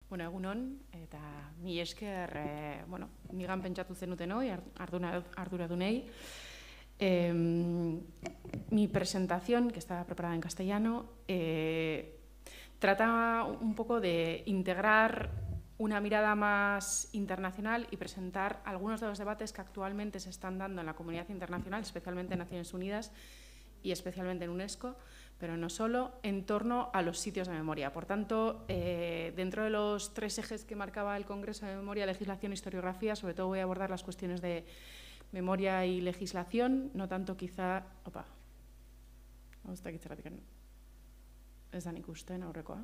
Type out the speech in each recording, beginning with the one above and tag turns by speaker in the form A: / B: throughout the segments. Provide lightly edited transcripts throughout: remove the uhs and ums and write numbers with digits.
A: Bueno, egunon, eta mi esker, nigan pentsatu zenutenoi, arduradunei. Mi presentación, que está preparada en castellano, trata un poco de integrar una mirada más internacional y presentar algunos de los debates que actualmente se están dando en la comunidad internacional, especialmente en Naciones Unidas y especialmente en UNESCO, pero no solo, en torno a los sitios de memoria. Por tanto, dentro de los 3 ejes que marcaba el Congreso de Memoria, Legislación e Historiografía, sobre todo voy a abordar las cuestiones de memoria y legislación, no tanto quizá... Opa, ez da nik usten aurrekoa.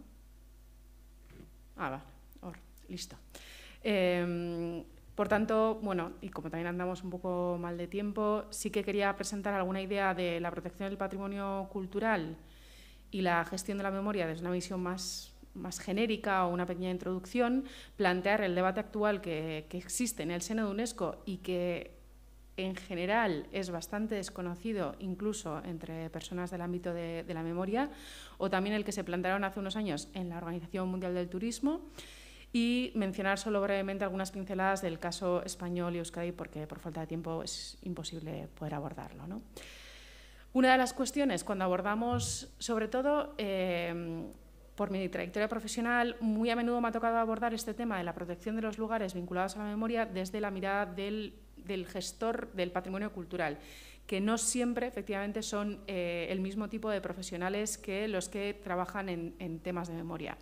A: Listo. Por tanto, y como también andamos un poco mal de tiempo, sí que quería presentar alguna idea de la protección del patrimonio cultural y la gestión de la memoria desde una visión más genérica o una pequeña introducción, plantear el debate actual que existe en el seno de UNESCO y que en general es bastante desconocido incluso entre personas del ámbito de la memoria, o también el que se plantearon hace unos años en la Organización Mundial del Turismo, y mencionar solo brevemente algunas pinceladas del caso español y Euskadi, porque por falta de tiempo es imposible poder abordarlo, ¿no? Una de las cuestiones, cuando abordamos, sobre todo por mi trayectoria profesional, muy a menudo me ha tocado abordar este tema de la protección de los lugares vinculados a la memoria desde la mirada del gestor del patrimonio cultural, que no siempre, efectivamente, son el mismo tipo de profesionales que los que trabajan en temas de memoria.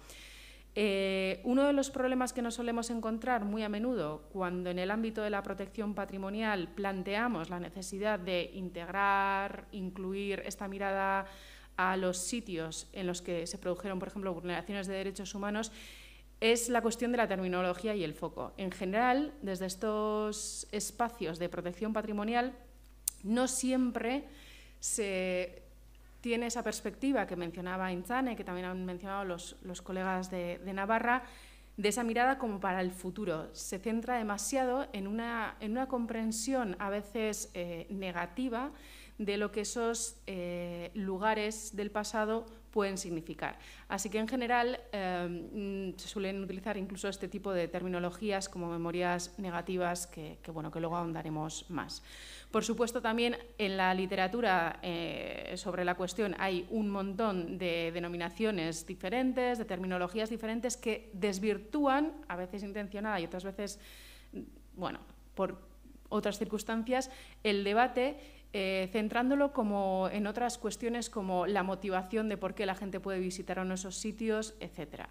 A: Uno de los problemas que nos solemos encontrar muy a menudo cuando en el ámbito de la protección patrimonial planteamos la necesidad de integrar, incluir esta mirada a los sitios en los que se produjeron, por ejemplo, vulneraciones de derechos humanos, es la cuestión de la terminología y el foco. En general, desde estos espacios de protección patrimonial, no siempre se tiene esa perspectiva que mencionaba Intzane, que también han mencionado los colegas de Navarra, de esa mirada como para el futuro. Se centra demasiado en una comprensión a veces negativa de lo que esos lugares del pasado pueden significar. Así que, en general, se suelen utilizar incluso este tipo de terminologías como memorias negativas que luego ahondaremos más. Por supuesto, también en la literatura sobre la cuestión hay un montón de denominaciones diferentes, de terminologías diferentes que desvirtúan, a veces intencionada y otras veces, por otras circunstancias, el debate, centrándolo como en otras cuestiones como la motivación de por qué la gente puede visitar o no esos sitios, etc.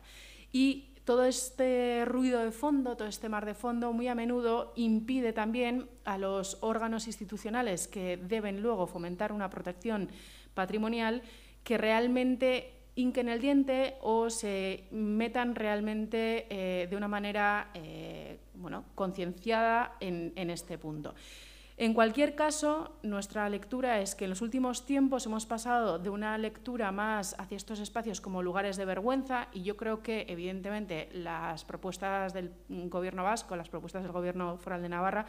A: Y todo este ruido de fondo, todo este mar de fondo, muy a menudo impide también a los órganos institucionales que deben luego fomentar una protección patrimonial que realmente hinquen el diente o se metan realmente de una manera concienciada en este punto. En cualquier caso, nuestra lectura es que en los últimos tiempos hemos pasado de una lectura más hacia estos espacios como lugares de vergüenza, y yo creo que, evidentemente, las propuestas del Gobierno vasco, las propuestas del Gobierno foral de Navarra,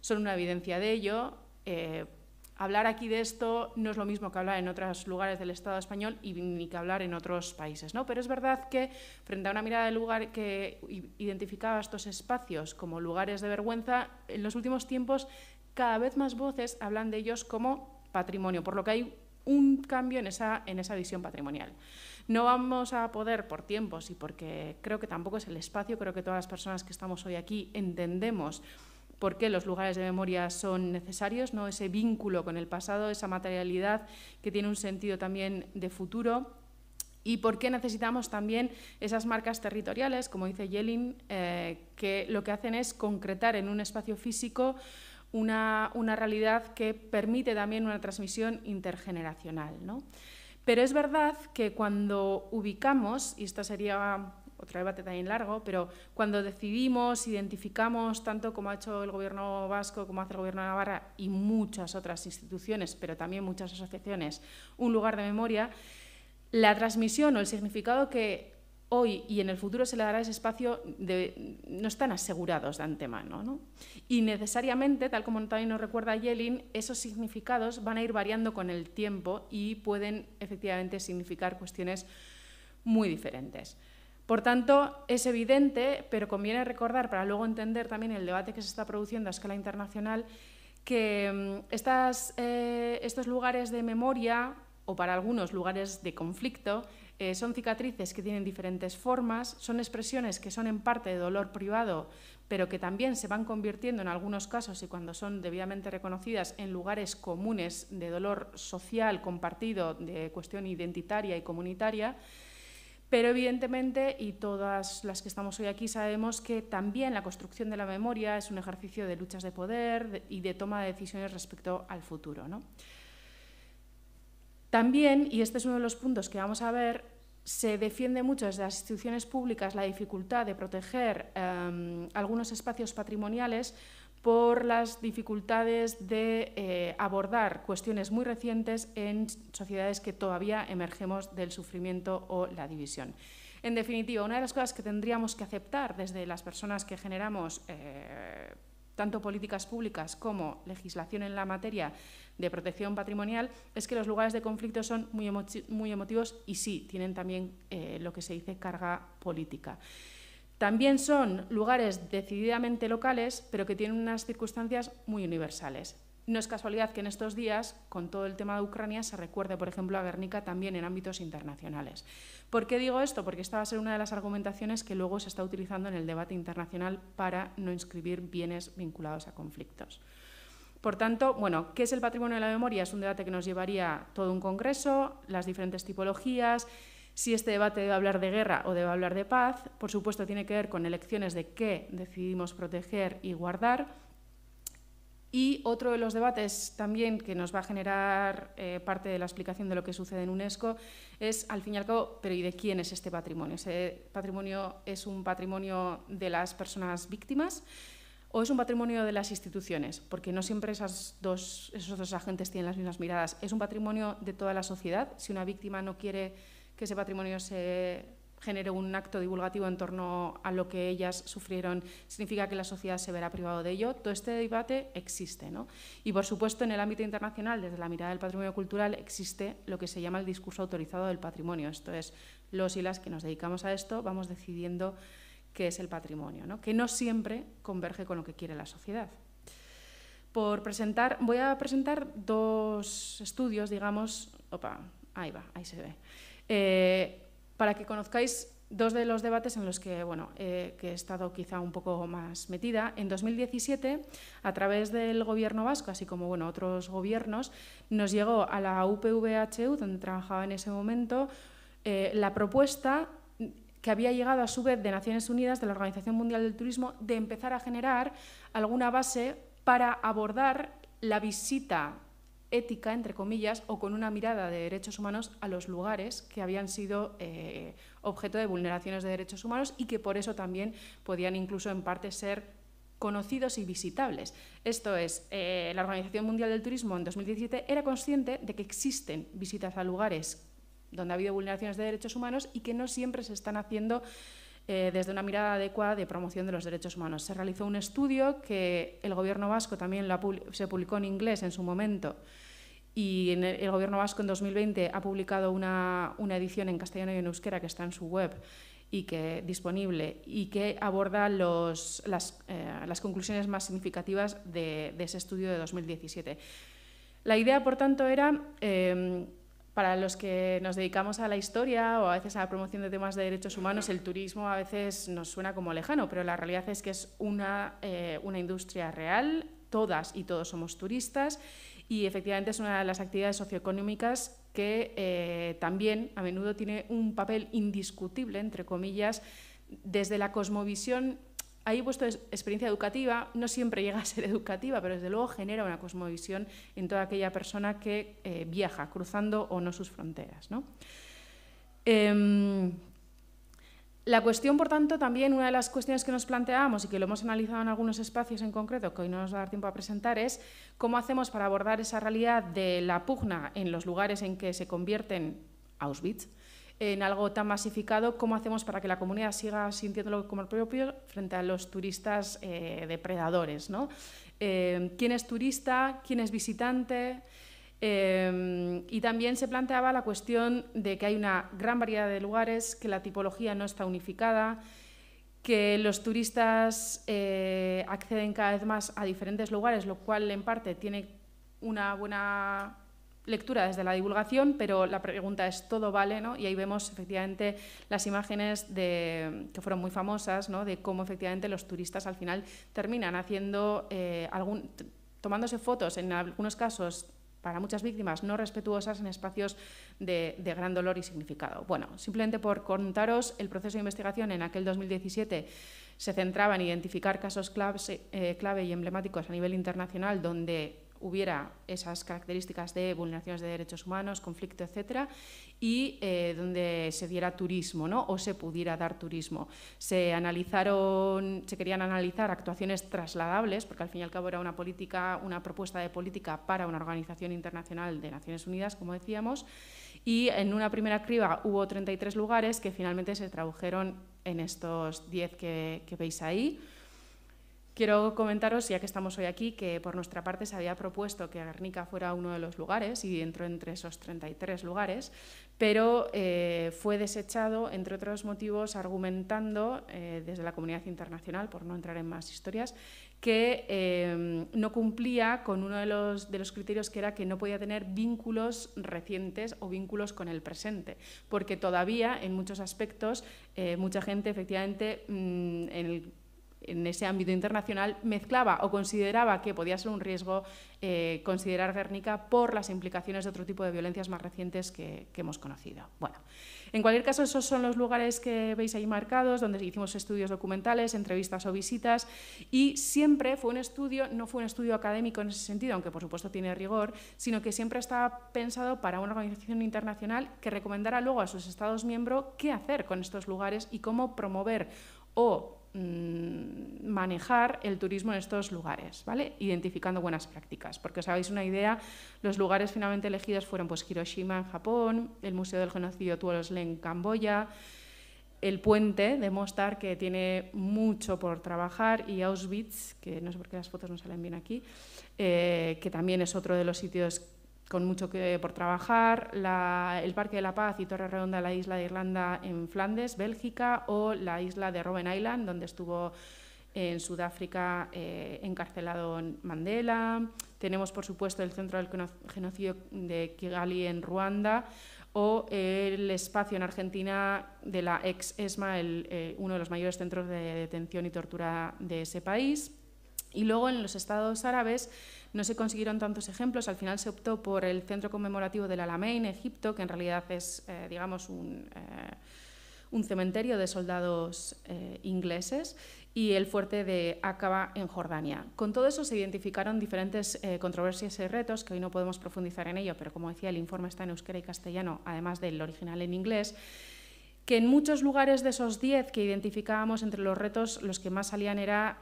A: son una evidencia de ello. Hablar aquí de esto no es lo mismo que hablar en otros lugares del Estado español y ni que hablar en otros países, ¿no? Pero es verdad que, frente a una mirada del lugar que identificaba estos espacios como lugares de vergüenza, en los últimos tiempos cada vez más voces hablan de ellos como patrimonio, por lo que hay un cambio en esa visión patrimonial. No vamos a poder, por tiempos y porque creo que tampoco es el espacio, creo que todas las personas que estamos hoy aquí entendemos por qué los lugares de memoria son necesarios, ¿no? Ese vínculo con el pasado, esa materialidad que tiene un sentido también de futuro, y por qué necesitamos también esas marcas territoriales, como dice Yelin, que lo que hacen es concretar en un espacio físico una realidad que permite también una transmisión intergeneracional, ¿no? Pero es verdad que cuando ubicamos, y esto sería otro debate también largo, pero cuando decidimos, identificamos, tanto como ha hecho el Gobierno vasco, como hace el Gobierno de Navarra y muchas otras instituciones, pero también muchas asociaciones, un lugar de memoria, la transmisión o el significado que hoy y en el futuro se le dará a ese espacio no están asegurados de antemano, ¿no? Y necesariamente, tal como también nos recuerda Yelin, esos significados van a ir variando con el tiempo y pueden efectivamente significar cuestiones muy diferentes. Por tanto, es evidente, pero conviene recordar, para luego entender también el debate que se está produciendo a escala internacional, que estos lugares de memoria, o para algunos lugares de conflicto, son cicatrices que tienen diferentes formas, son expresiones que son en parte de dolor privado, pero que también se van convirtiendo en algunos casos, y cuando son debidamente reconocidas, en lugares comunes de dolor social compartido, de cuestión identitaria y comunitaria. Pero evidentemente, y todas las que estamos hoy aquí sabemos que también la construcción de la memoria es un ejercicio de luchas de poder y de toma de decisiones respecto al futuro, ¿no? También, y este es uno de los puntos que vamos a ver, se defiende mucho desde las instituciones públicas la dificultad de proteger algunos espacios patrimoniales por las dificultades de abordar cuestiones muy recientes en sociedades que todavía emergemos del sufrimiento o la división. En definitiva, una de las cosas que tendríamos que aceptar desde las personas que generamos tanto políticas públicas como legislación en la materia de protección patrimonial es que los lugares de conflicto son muy emotivos y sí, tienen también lo que se dice carga política. También son lugares decididamente locales, pero que tienen unas circunstancias muy universales. No es casualidad que en estos días, con todo el tema de Ucrania, se recuerde, por ejemplo, a Guernica también en ámbitos internacionales. ¿Por qué digo esto? Porque esta va a ser una de las argumentaciones que luego se está utilizando en el debate internacional para no inscribir bienes vinculados a conflictos. Por tanto, bueno, ¿qué es el patrimonio de la memoria? Es un debate que nos llevaría todo un congreso, las diferentes tipologías. Si este debate debe hablar de guerra o debe hablar de paz, por supuesto tiene que ver con elecciones de qué decidimos proteger y guardar. Y otro de los debates también que nos va a generar parte de la explicación de lo que sucede en UNESCO es, al fin y al cabo, pero ¿y de quién es este patrimonio? ¿Ese patrimonio es un patrimonio de las personas víctimas o es un patrimonio de las instituciones? Porque no siempre esos dos agentes tienen las mismas miradas. ¿Es un patrimonio de toda la sociedad? Si una víctima no quiere que ese patrimonio se genere un acto divulgativo en torno a lo que ellas sufrieron, significa que la sociedad se verá privado de ello. Todo este debate existe, ¿no? Y, por supuesto, en el ámbito internacional, desde la mirada del patrimonio cultural, existe lo que se llama el discurso autorizado del patrimonio. Esto es, los y las que nos dedicamos a esto vamos decidiendo qué es el patrimonio, ¿no? Que no siempre converge con lo que quiere la sociedad. Voy a presentar dos estudios, digamos, ahí va, ahí se ve. Para que conozcáis dos de los debates en los que, que he estado quizá un poco más metida. En 2017, a través del Gobierno vasco, así como otros gobiernos, nos llegó a la UPV-HU, donde trabajaba en ese momento, la propuesta que había llegado a su vez de Naciones Unidas, de la Organización Mundial del Turismo, de empezar a generar alguna base para abordar la visita ética, entre comillas, o con una mirada de derechos humanos a los lugares que habían sido objeto de vulneraciones de derechos humanos y que por eso también podían incluso en parte ser conocidos y visitables. Esto es, la Organización Mundial del Turismo en 2017 era consciente de que existen visitas a lugares donde ha habido vulneraciones de derechos humanos y que no siempre se están haciendo desde una mirada adecuada de promoción de los derechos humanos. Se realizó un estudio que el Gobierno vasco también se publicó en inglés en su momento y el Gobierno vasco en 2020 ha publicado una edición en castellano y en euskera que está en su web y que disponible y que aborda las conclusiones más significativas de ese estudio de 2017. La idea, por tanto, era para los que nos dedicamos a la historia o a veces a la promoción de temas de derechos humanos, el turismo a veces nos suena como lejano, pero la realidad es que es una industria real, todas y todos somos turistas y efectivamente es una de las actividades socioeconómicas que también a menudo tiene un papel indiscutible, entre comillas, desde la cosmovisión. Ahí vuestra experiencia educativa no siempre llega a ser educativa, pero desde luego genera una cosmovisión en toda aquella persona que viaja, cruzando o no sus fronteras, ¿no? La cuestión, por tanto, también una de las cuestiones que nos planteábamos y que lo hemos analizado en algunos espacios en concreto, que hoy no nos va a dar tiempo a presentar, es cómo hacemos para abordar esa realidad de la pugna en los lugares en que se convierten Auschwitz en algo tan masificado, cómo hacemos para que la comunidad siga sintiéndolo como propio frente a los turistas depredadores, ¿no? ¿Quién es turista? ¿Quién es visitante? Y también se planteaba la cuestión de que hay una gran variedad de lugares, que la tipología no está unificada, que los turistas acceden cada vez más a diferentes lugares, lo cual en parte tiene una buena lectura desde la divulgación, pero la pregunta es, ¿todo vale? ¿No? Y ahí vemos efectivamente las imágenes que fueron muy famosas, ¿no? De cómo efectivamente los turistas al final terminan haciendo tomándose fotos, en algunos casos para muchas víctimas no respetuosas, en espacios de gran dolor y significado. Bueno, simplemente por contaros, el proceso de investigación en aquel 2017 se centraba en identificar casos clave y emblemáticos a nivel internacional donde hubiera esas características de vulneraciones de derechos humanos, conflicto, etcétera, y donde se diera turismo, ¿no? O se pudiera dar turismo. Se querían analizar actuaciones trasladables, porque al fin y al cabo era una propuesta de política para una organización internacional de Naciones Unidas, como decíamos, y en una primera criba hubo 33 lugares que finalmente se tradujeron en estos 10 que veis ahí. Quiero comentaros, ya que estamos hoy aquí, que por nuestra parte se había propuesto que Guernica fuera uno de los lugares y entró entre esos 33 lugares, pero fue desechado, entre otros motivos, argumentando desde la comunidad internacional, por no entrar en más historias, que no cumplía con uno de los criterios, que era que no podía tener vínculos recientes o vínculos con el presente, porque todavía, en muchos aspectos, mucha gente, efectivamente, en ese ámbito internacional mezclaba o consideraba que podía ser un riesgo considerar Guernica por las implicaciones de otro tipo de violencias más recientes que hemos conocido. Bueno, en cualquier caso, esos son los lugares que veis ahí marcados, donde hicimos estudios documentales, entrevistas o visitas, y siempre fue un estudio, no fue un estudio académico en ese sentido, aunque por supuesto tiene rigor, sino que siempre estaba pensado para una organización internacional que recomendara luego a sus Estados miembros qué hacer con estos lugares y cómo promover o manejar el turismo en estos lugares, ¿vale? Identificando buenas prácticas. Porque os hagáis una idea, los lugares finalmente elegidos fueron pues, Hiroshima en Japón, el Museo del Genocidio Tuol Sleng en Camboya, el puente de Mostar, que tiene mucho por trabajar, y Auschwitz, que no sé por qué las fotos no salen bien aquí, que también es otro de los sitios con mucho por trabajar, el Parque de la Paz y Torre Redonda, la isla de Irlanda en Flandes, Bélgica, o la isla de Robben Island, donde estuvo en Sudáfrica encarcelado Mandela. Tenemos, por supuesto, el Centro del Genocidio de Kigali en Ruanda, o el espacio en Argentina de la ex-ESMA, uno de los mayores centros de detención y tortura de ese país. Y luego en los Estados Árabes no se consiguieron tantos ejemplos. Al final se optó por el centro conmemorativo del Alamein, Egipto, que en realidad es, digamos, un cementerio de soldados ingleses, y el fuerte de Aqaba en Jordania. Con todo eso se identificaron diferentes controversias y retos, que hoy no podemos profundizar en ello, pero como decía, el informe está en euskera y castellano, además del original en inglés, que en muchos lugares de esos 10 que identificábamos entre los retos, los que más salían eran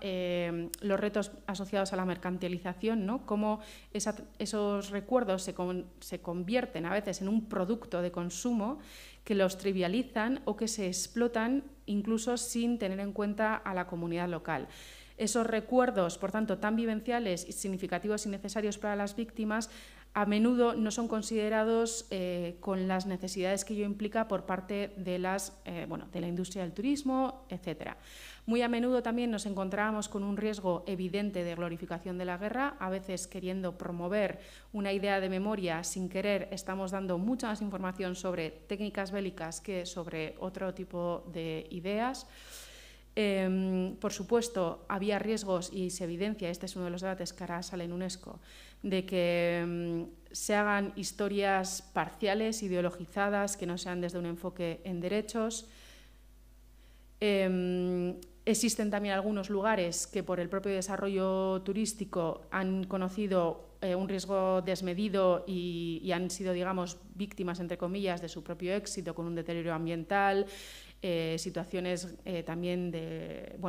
A: los retos asociados a la mercantilización, ¿no? Cómo esos recuerdos se convierten a veces en un producto de consumo, que los trivializan o que se explotan incluso sin tener en cuenta a la comunidad local. Esos recuerdos, por tanto, tan vivenciales, significativos y necesarios para las víctimas, a menudo no son considerados con las necesidades que ello implica por parte de la industria del turismo, etc. Muy a menudo también nos encontrábamos con un riesgo evidente de glorificación de la guerra, a veces queriendo promover una idea de memoria sin querer. Estamos dando mucha más información sobre técnicas bélicas que sobre otro tipo de ideas. Por supuesto, había riesgos, y se evidencia, este es uno de los debates que ahora sale en UNESCO, de que se hagan historias parciales, ideologizadas, que no sean desde un enfoque en derechos. Existen también algunos lugares que por el propio desarrollo turístico han conocido un riesgo desmedido y han sido, digamos, víctimas, entre comillas, de su propio éxito, con un deterioro ambiental, situaciones también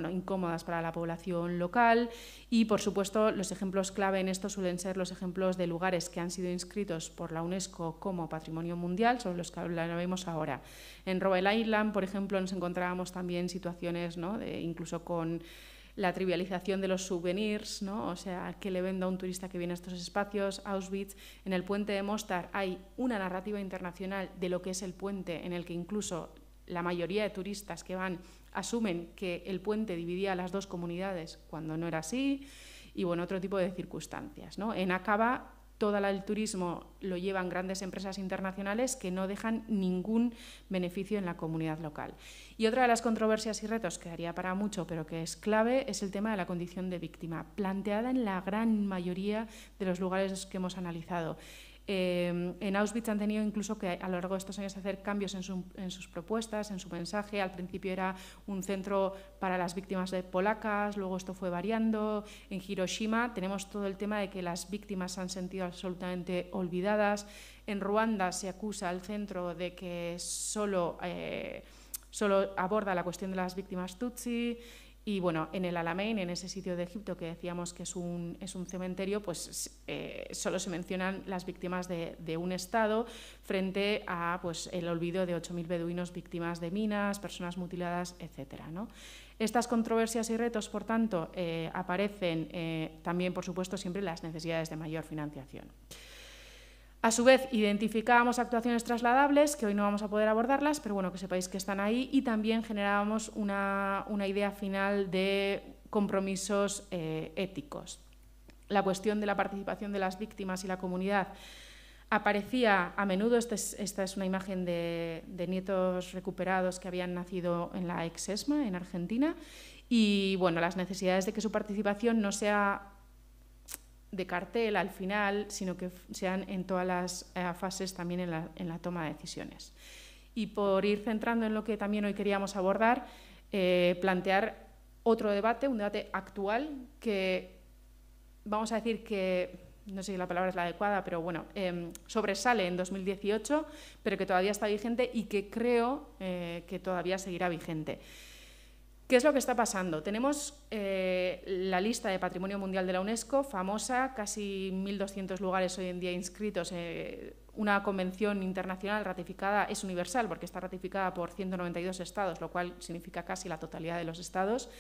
A: incómodas para la población local, y por supuesto los ejemplos clave en esto suelen ser los ejemplos de lugares que han sido inscritos por la UNESCO como Patrimonio Mundial, sobre los que hablaremos ahora. En Robben Island, por ejemplo, nos encontrábamos también situaciones, ¿no?, incluso con la trivialización de los souvenirs, ¿no? O sea, que le vendo a un turista que viene a estos espacios, Auschwitz. En el puente de Mostar hay una narrativa internacional de lo que es el puente, en el que incluso la mayoría de turistas que van asumen que el puente dividía a las dos comunidades, cuando no era así, y bueno, otro tipo de circunstancias, ¿no? En Aqaba, todo el turismo lo llevan grandes empresas internacionales que no dejan ningún beneficio en la comunidad local. Y otra de las controversias y retos que daría para mucho, pero que es clave, es el tema de la condición de víctima, planteada en la gran mayoría de los lugares que hemos analizado. En Auschwitz han tenido incluso que a lo largo de estos años hacer cambios en sus propuestas, en su mensaje. Al principio era un centro para las víctimas de polacas, luego esto fue variando. En Hiroshima tenemos todo el tema de que las víctimas se han sentido absolutamente olvidadas. En Ruanda se acusa al centro de que solo aborda la cuestión de las víctimas tutsi. Y bueno, en el Alamein, en ese sitio de Egipto que decíamos que es un cementerio, pues solo se mencionan las víctimas de un Estado frente a pues, el olvido de 8.000 beduinos víctimas de minas, personas mutiladas, etcétera, ¿no? Estas controversias y retos, por tanto, aparecen también, por supuesto, siempre las necesidades de mayor financiación. A su vez, identificábamos actuaciones trasladables, que hoy no vamos a poder abordarlas, pero bueno, que sepáis que están ahí, y también generábamos una idea final de compromisos éticos. La cuestión de la participación de las víctimas y la comunidad aparecía a menudo. Esta es una imagen de nietos recuperados que habían nacido en la ex-ESMA, en Argentina, y bueno, las necesidades de que su participación no sea de cartel al final, sino que sean en todas las fases también en la toma de decisiones. Y por ir centrando en lo que también hoy queríamos abordar, plantear otro debate, un debate actual que vamos a decir que, no sé si la palabra es la adecuada, pero bueno, sobresale en 2018, pero que todavía está vigente y que creo que todavía seguirá vigente. ¿Qué es lo que está pasando? Tenemos la lista de Patrimonio Mundial de la UNESCO, famosa, casi 1.200 lugares hoy en día inscritos. Una convención internacional ratificada, es universal porque está ratificada por 192 estados, lo cual significa casi la totalidad de los estados.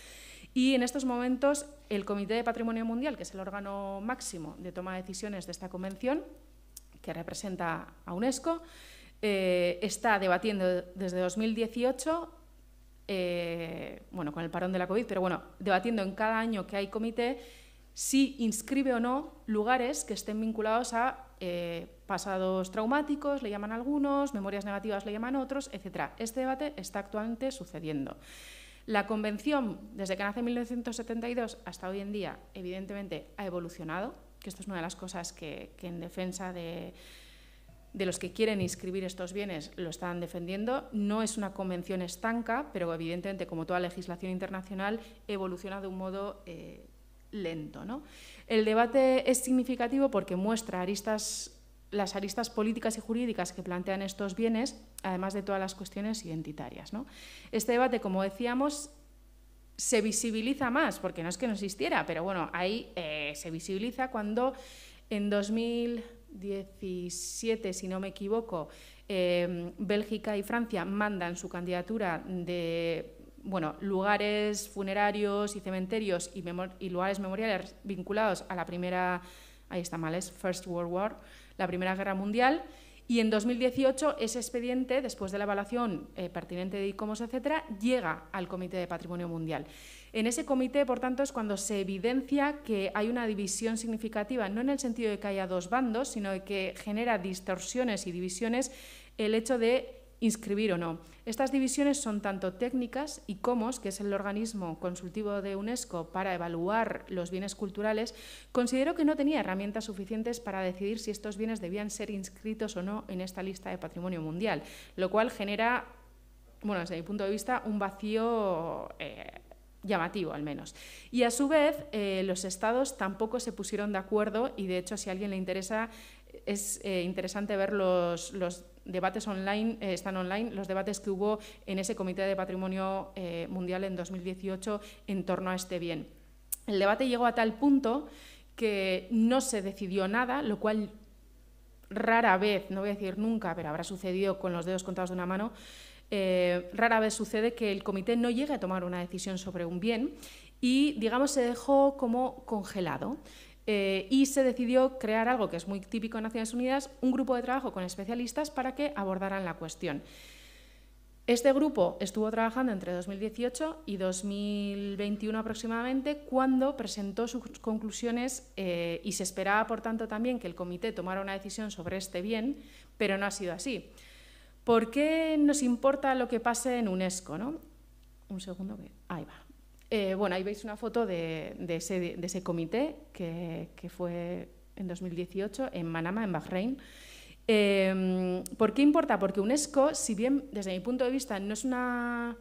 A: Y en estos momentos el Comité de Patrimonio Mundial, que es el órgano máximo de toma de decisiones de esta convención, que representa a UNESCO, está debatiendo desde 2018, bueno, con el parón de la COVID, pero bueno, debatiendo en cada año que hay comité si inscribe o no lugares que estén vinculados a pasados traumáticos, le llaman algunos, memorias negativas le llaman otros, etc. Este debate está actualmente sucediendo. La convención, desde que nace en 1972 hasta hoy en día, evidentemente ha evolucionado, que esto es una de las cosas que en defensa de los que quieren inscribir estos bienes lo están defendiendo. No es una convención estanca, pero evidentemente, como toda legislación internacional, evoluciona de un modo lento, ¿no? El debate es significativo porque muestra las aristas políticas y jurídicas que plantean estos bienes, además de todas las cuestiones identitarias, ¿no? Este debate, como decíamos, se visibiliza más, porque no es que no existiera, pero bueno, ahí se visibiliza cuando en 2017, si no me equivoco, Bélgica y Francia mandan su candidatura de lugares funerarios y cementerios y lugares memoriales vinculados a la primera, ahí está mal, es First World War, la Primera Guerra Mundial. Y en 2018 ese expediente, después de la evaluación pertinente de ICOMOS, etcétera, llega al Comité de Patrimonio Mundial. En ese comité, por tanto, es cuando se evidencia que hay una división significativa, no en el sentido de que haya dos bandos, sino de que genera distorsiones y divisiones el hecho de inscribir o no. Estas divisiones son tanto técnicas. ICOMOS, que es el organismo consultivo de UNESCO para evaluar los bienes culturales, consideró que no tenía herramientas suficientes para decidir si estos bienes debían ser inscritos o no en esta lista de Patrimonio Mundial, lo cual genera, desde mi punto de vista, un vacío llamativo al menos. Y a su vez, los estados tampoco se pusieron de acuerdo y, de hecho, si a alguien le interesa, es interesante ver los debates online, están online, los debates que hubo en ese Comité de Patrimonio Mundial en 2018 en torno a este bien. El debate llegó a tal punto que no se decidió nada, lo cual rara vez, no voy a decir nunca, pero habrá sucedido con los dedos contados de una mano, rara vez sucede que el comité no llegue a tomar una decisión sobre un bien y, digamos, se dejó como congelado. Y se decidió crear algo que es muy típico en Naciones Unidas, un grupo de trabajo con especialistas para que abordaran la cuestión. Este grupo estuvo trabajando entre 2018 y 2021 aproximadamente, cuando presentó sus conclusiones y se esperaba, por tanto, también que el comité tomara una decisión sobre este bien, pero no ha sido así. ¿Por qué nos importa lo que pase en UNESCO, ¿no? Un segundo, ahí va. Bueno, ahí veis una foto de ese comité que fue en 2018 en Manama, en Bahrein. ¿Por qué importa? Porque UNESCO, si bien desde mi punto de vista no es una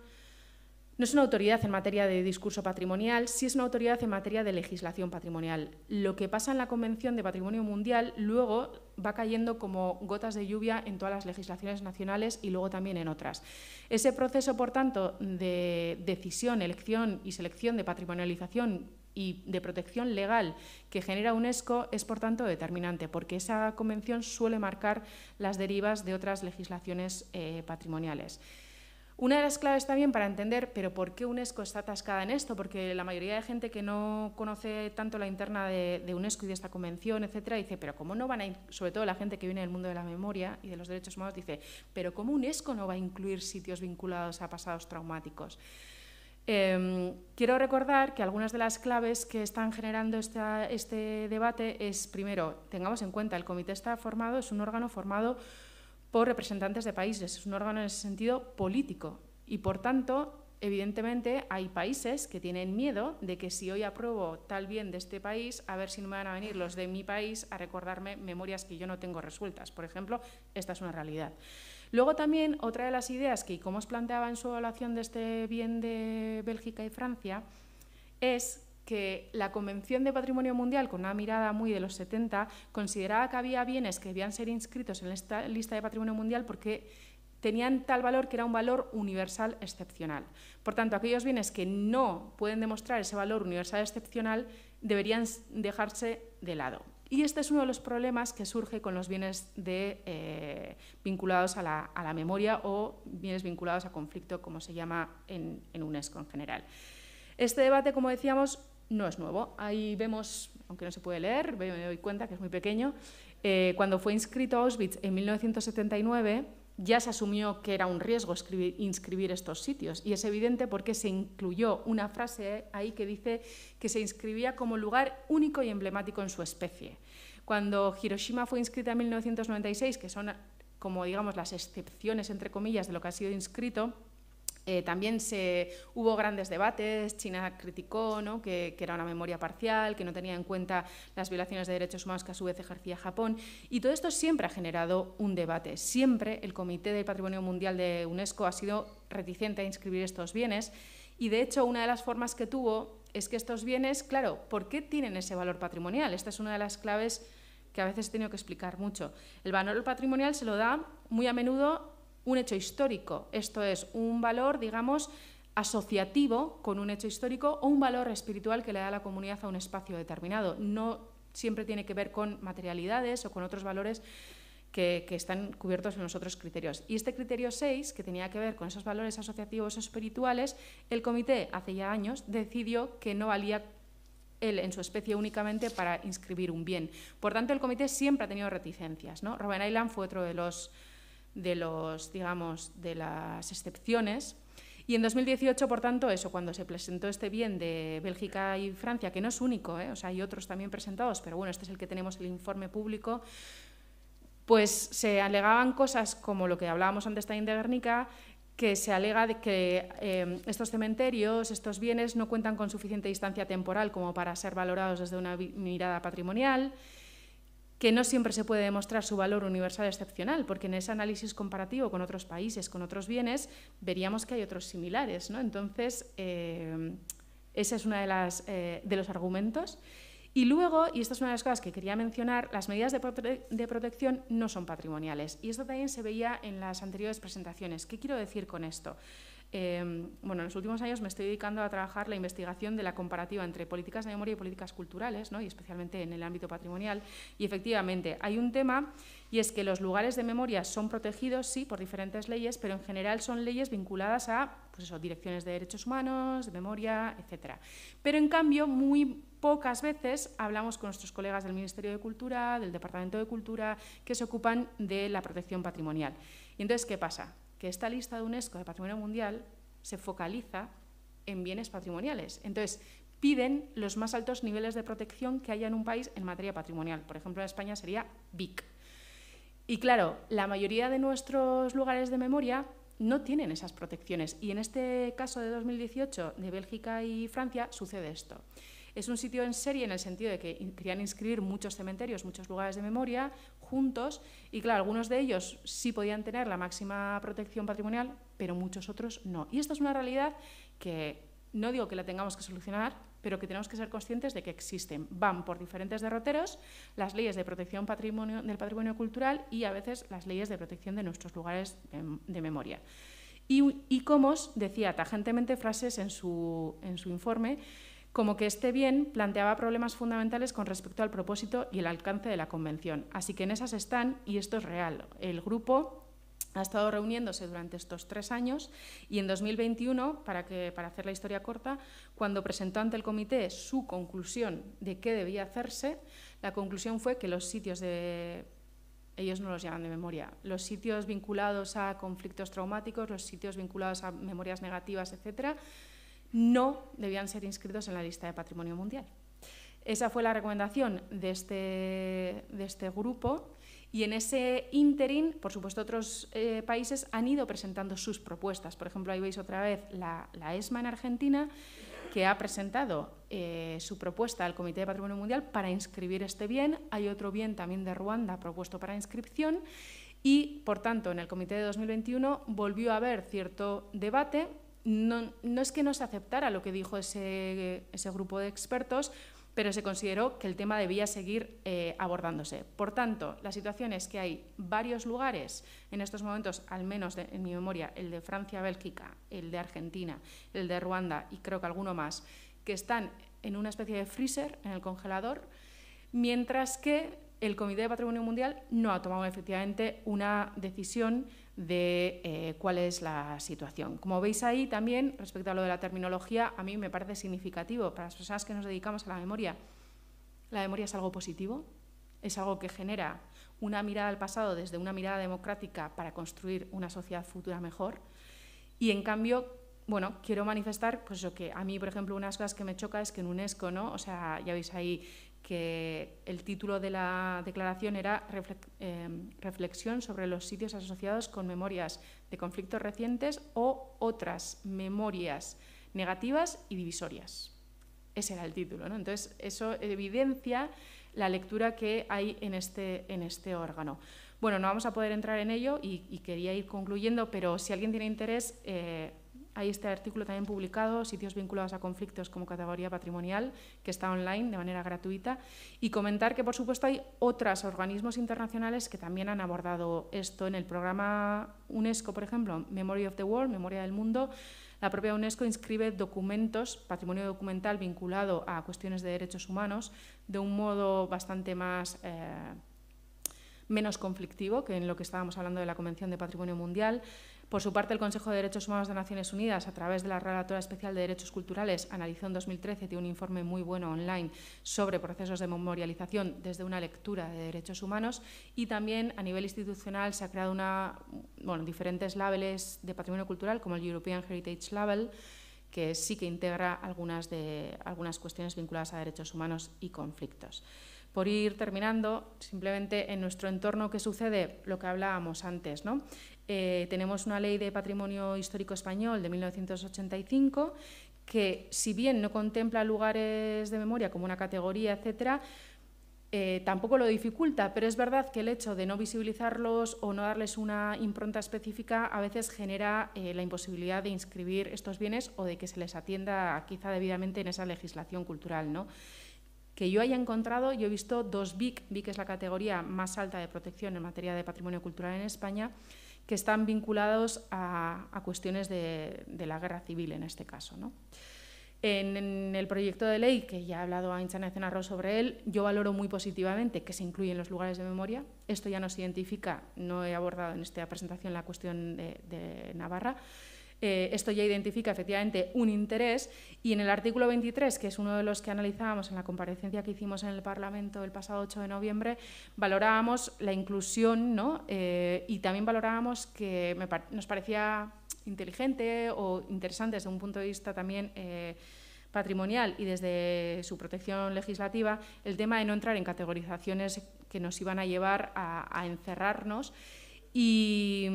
A: autoridad en materia de discurso patrimonial, sí es una autoridad en materia de legislación patrimonial. Lo que pasa en la Convención de Patrimonio Mundial luego va cayendo como gotas de lluvia en todas las legislaciones nacionales y luego también en otras. Ese proceso, por tanto, de decisión, elección y selección de patrimonialización y de protección legal que genera UNESCO es, por tanto, determinante, porque esa convención suele marcar las derivas de otras legislaciones patrimoniales. Una de las claves también para entender, pero ¿por qué UNESCO está atascada en esto? Porque la mayoría de gente que no conoce tanto la interna de UNESCO y de esta convención, etcétera, dice, pero ¿cómo no van a, sobre todo la gente que viene del mundo de la memoria y de los derechos humanos, dice, pero ¿cómo UNESCO no va a incluir sitios vinculados a pasados traumáticos? Quiero recordar que algunas de las claves que están generando este debate es, primero, tengamos en cuenta, el comité está formado, es un órgano formado por representantes de países, es un órgano en ese sentido político y, por tanto, evidentemente hay países que tienen miedo de que si hoy apruebo tal bien de este país, a ver si no me van a venir los de mi país a recordarme memorias que yo no tengo resueltas. Por ejemplo, esta es una realidad. Luego también otra de las ideas que, como os planteaba en su evaluación de este bien de Bélgica y Francia, es que la Convención de Patrimonio Mundial, con una mirada muy de los 70, consideraba que había bienes que debían ser inscritos en esta lista de Patrimonio Mundial porque tenían tal valor que era un valor universal excepcional. Por tanto, aquellos bienes que no pueden demostrar ese valor universal excepcional deberían dejarse de lado. Y este es uno de los problemas que surge con los bienes vinculados a la memoria o bienes vinculados a conflicto, como se llama en UNESCO en general. Este debate, como decíamos, no es nuevo. Ahí vemos, aunque no se puede leer, me doy cuenta que es muy pequeño, cuando fue inscrito Auschwitz en 1979, ya se asumió que era un riesgo inscribir estos sitios. Y es evidente porque se incluyó una frase ahí que dice que se inscribía como lugar único y emblemático en su especie. Cuando Hiroshima fue inscrita en 1996, que son como, digamos, las excepciones, entre comillas, de lo que ha sido inscrito, también hubo grandes debates. China criticó, ¿no?, que era una memoria parcial, que no tenía en cuenta las violaciones de derechos humanos que a su vez ejercía Japón. Y todo esto siempre ha generado un debate. Siempre el Comité del Patrimonio Mundial de UNESCO ha sido reticente a inscribir estos bienes y, de hecho, una de las formas que tuvo es que estos bienes, claro, ¿por qué tienen ese valor patrimonial? Esta es una de las claves que a veces he tenido que explicar mucho. El valor patrimonial se lo da muy a menudo un hecho histórico, esto es, un valor, digamos, asociativo con un hecho histórico o un valor espiritual que le da a la comunidad a un espacio determinado. No siempre tiene que ver con materialidades o con otros valores que están cubiertos en los otros criterios. Y este criterio 6, que tenía que ver con esos valores asociativos o espirituales, el comité hace ya años decidió que no valía él en su especie únicamente para inscribir un bien. Por tanto, el comité siempre ha tenido reticencias, ¿no? Robben Island fue otro de las excepciones. Y en 2018, por tanto, cuando se presentó este bien de Bélgica y Francia, que no es único, o sea, hay otros también presentados, pero bueno, este es el que tenemos, el informe público, pues se alegaban cosas como lo que hablábamos antes también de Guernica, que se alega de que estos cementerios, estos bienes, no cuentan con suficiente distancia temporal como para ser valorados desde una mirada patrimonial, que no siempre se puede demostrar su valor universal excepcional, porque en ese análisis comparativo con otros países, con otros bienes, veríamos que hay otros similares, ¿no? Entonces, ese es uno de los argumentos. Y luego, y esta es una de las cosas que quería mencionar, las medidas de protección no son patrimoniales. Y esto también se veía en las anteriores presentaciones. ¿Qué quiero decir con esto? Bueno, en los últimos años me estoy dedicando a trabajar la investigación de la comparativa entre políticas de memoria y políticas culturales, ¿no?, y especialmente en el ámbito patrimonial. Y efectivamente hay un tema, y es que los lugares de memoria son protegidos, sí, por diferentes leyes, pero en general son leyes vinculadas a pues eso, direcciones de derechos humanos, de memoria, etc. Pero en cambio, muy pocas veces hablamos con nuestros colegas del Ministerio de Cultura, del Departamento de Cultura, que se ocupan de la protección patrimonial. Y entonces, ¿qué pasa? Que esta lista de UNESCO de Patrimonio Mundial se focaliza en bienes patrimoniales. Entonces, piden los más altos niveles de protección que haya en un país en materia patrimonial. Por ejemplo, en España sería BIC. Y claro, la mayoría de nuestros lugares de memoria no tienen esas protecciones. Y en este caso de 2018, de Bélgica y Francia, sucede esto. Es un sitio en serie en el sentido de que querían inscribir muchos cementerios, muchos lugares de memoria juntos, y claro, algunos de ellos sí podían tener la máxima protección patrimonial, pero muchos otros no. Y esta es una realidad que no digo que la tengamos que solucionar, pero que tenemos que ser conscientes de que existen. Van por diferentes derroteros las leyes de protección del patrimonio cultural y a veces las leyes de protección de nuestros lugares de memoria. Y Comos decía tajantemente frases en su informe como que este bien planteaba problemas fundamentales con respecto al propósito y el alcance de la Convención. Así que en esas están, y esto es real. El grupo ha estado reuniéndose durante estos 3 años y en 2021, para hacer la historia corta, cuando presentó ante el comité su conclusión de qué debía hacerse, la conclusión fue que los sitios de... Ellos no los llaman de memoria. Los sitios vinculados a conflictos traumáticos, los sitios vinculados a memorias negativas, etcétera, no debían ser inscritos en la lista de Patrimonio Mundial. Esa fue la recomendación de este grupo y en ese ínterin, por supuesto, otros países han ido presentando sus propuestas. Por ejemplo, ahí veis otra vez la ESMA en Argentina, que ha presentado su propuesta al Comité de Patrimonio Mundial para inscribir este bien. Hay otro bien también de Ruanda propuesto para inscripción y, por tanto, en el Comité de 2021 volvió a haber cierto debate. No es que no se aceptara lo que dijo ese grupo de expertos, pero se consideró que el tema debía seguir abordándose. Por tanto, la situación es que hay varios lugares, en estos momentos, al menos en mi memoria, el de Francia, Bélgica, el de Argentina, el de Ruanda y creo que alguno más, que están en una especie de freezer, en el congelador, mientras que el Comité de Patrimonio Mundial no ha tomado efectivamente una decisión de cuál es la situación. Como veis ahí también, respecto a lo de la terminología, a mí me parece significativo. Para las personas que nos dedicamos a la memoria es algo positivo, es algo que genera una mirada al pasado desde una mirada democrática para construir una sociedad futura mejor. Y en cambio, bueno, quiero manifestar pues, que a mí, por ejemplo, unas cosas que me choca es que en UNESCO, ¿no? O sea, ya veis ahí que el título de la declaración era reflexión sobre los sitios asociados con memorias de conflictos recientes o otras memorias negativas y divisorias. Ese era el título, ¿no? Entonces, eso evidencia la lectura que hay en este órgano. Bueno, no vamos a poder entrar en ello y quería ir concluyendo, pero si alguien tiene interés, hay este artículo también publicado, Sitios vinculados a conflictos como categoría patrimonial, que está online de manera gratuita, y comentar que, por supuesto, hay otros organismos internacionales que también han abordado esto. En el programa UNESCO, por ejemplo, Memory of the World, Memoria del Mundo, la propia UNESCO inscribe documentos, patrimonio documental vinculado a cuestiones de derechos humanos, de un modo bastante menos conflictivo que en lo que estábamos hablando de la Convención de Patrimonio Mundial. Por su parte, el Consejo de Derechos Humanos de Naciones Unidas, a través de la Relatora Especial de Derechos Culturales, analizó en 2013, tiene un informe muy bueno online sobre procesos de memorialización desde una lectura de derechos humanos, y también a nivel institucional se ha creado diferentes labels de patrimonio cultural, como el European Heritage Label, que sí que integra algunas cuestiones vinculadas a derechos humanos y conflictos. Por ir terminando, simplemente en nuestro entorno, ¿qué sucede? Lo que hablábamos antes, ¿no? Tenemos una ley de patrimonio histórico español de 1985 que, si bien no contempla lugares de memoria como una categoría, etcétera, tampoco lo dificulta, pero es verdad que el hecho de no visibilizarlos o no darles una impronta específica a veces genera la imposibilidad de inscribir estos bienes o de que se les atienda quizá debidamente en esa legislación cultural, ¿no? Que yo haya encontrado, yo he visto 2 BIC, BIC es la categoría más alta de protección en materia de patrimonio cultural en España, que están vinculados a cuestiones de la guerra civil en este caso, ¿no? En el proyecto de ley, que ya ha hablado Aintzane Ezenarro sobre él, yo valoro muy positivamente que se incluyen los lugares de memoria. Esto ya nos identifica, no he abordado en esta presentación la cuestión de Navarra, Esto ya identifica efectivamente un interés y en el artículo 23, que es uno de los que analizábamos en la comparecencia que hicimos en el Parlamento el pasado 8 de noviembre, valorábamos la inclusión, ¿no? Y también valorábamos que nos parecía inteligente o interesante desde un punto de vista también patrimonial y desde su protección legislativa el tema de no entrar en categorizaciones que nos iban a llevar a encerrarnos. Y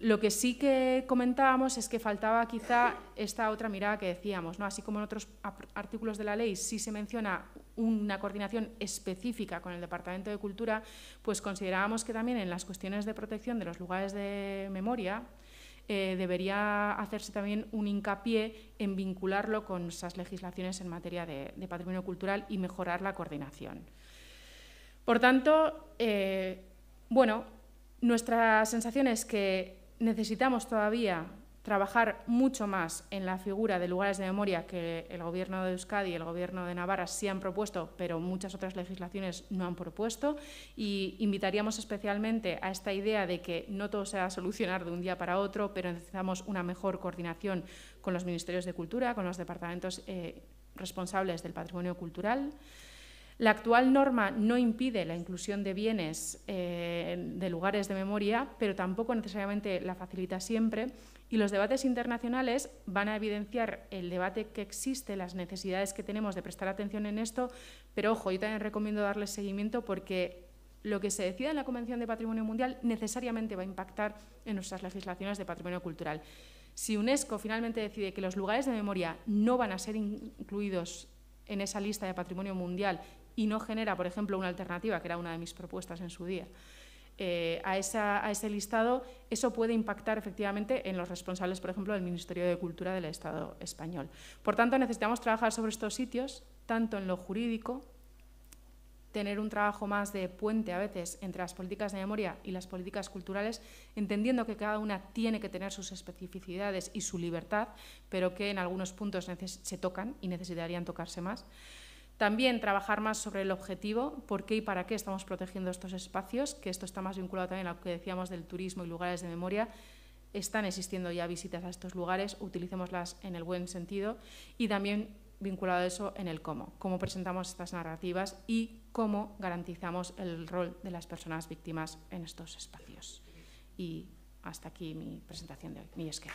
A: lo que sí que comentábamos es que faltaba quizá esta otra mirada que decíamos, ¿no? Así como en otros artículos de la ley sí se menciona una coordinación específica con el Departamento de Cultura, pues considerábamos que también en las cuestiones de protección de los lugares de memoria debería hacerse también un hincapié en vincularlo con esas legislaciones en materia de patrimonio cultural y mejorar la coordinación. Por tanto, bueno, nuestra sensación es que necesitamos todavía trabajar mucho más en la figura de lugares de memoria que el Gobierno de Euskadi y el Gobierno de Navarra sí han propuesto, pero muchas otras legislaciones no han propuesto. Y invitaríamos especialmente a esta idea de que no todo se va a solucionar de un día para otro, pero necesitamos una mejor coordinación con los ministerios de Cultura, con los departamentos responsables del patrimonio cultural. La actual norma no impide la inclusión de bienes de lugares de memoria, pero tampoco necesariamente la facilita siempre. Y los debates internacionales van a evidenciar el debate que existe, las necesidades que tenemos de prestar atención en esto, pero ojo, yo también recomiendo darle seguimiento porque lo que se decida en la Convención de Patrimonio Mundial necesariamente va a impactar en nuestras legislaciones de patrimonio cultural. Si UNESCO finalmente decide que los lugares de memoria no van a ser incluidos en esa lista de patrimonio mundial y no genera, por ejemplo, una alternativa, que era una de mis propuestas en su día, a ese listado, eso puede impactar efectivamente en los responsables, por ejemplo, del Ministerio de Cultura del Estado español. Por tanto, necesitamos trabajar sobre estos sitios, tanto en lo jurídico, tener un trabajo más de puente a veces entre las políticas de memoria y las políticas culturales, entendiendo que cada una tiene que tener sus especificidades y su libertad, pero que en algunos puntos se tocan y necesitarían tocarse más. También trabajar más sobre el objetivo, por qué y para qué estamos protegiendo estos espacios, que esto está más vinculado también a lo que decíamos del turismo y lugares de memoria. Están existiendo ya visitas a estos lugares, utilicémoslas en el buen sentido y también vinculado a eso en el cómo presentamos estas narrativas y cómo garantizamos el rol de las personas víctimas en estos espacios. Y hasta aquí mi presentación de hoy. Mila esker.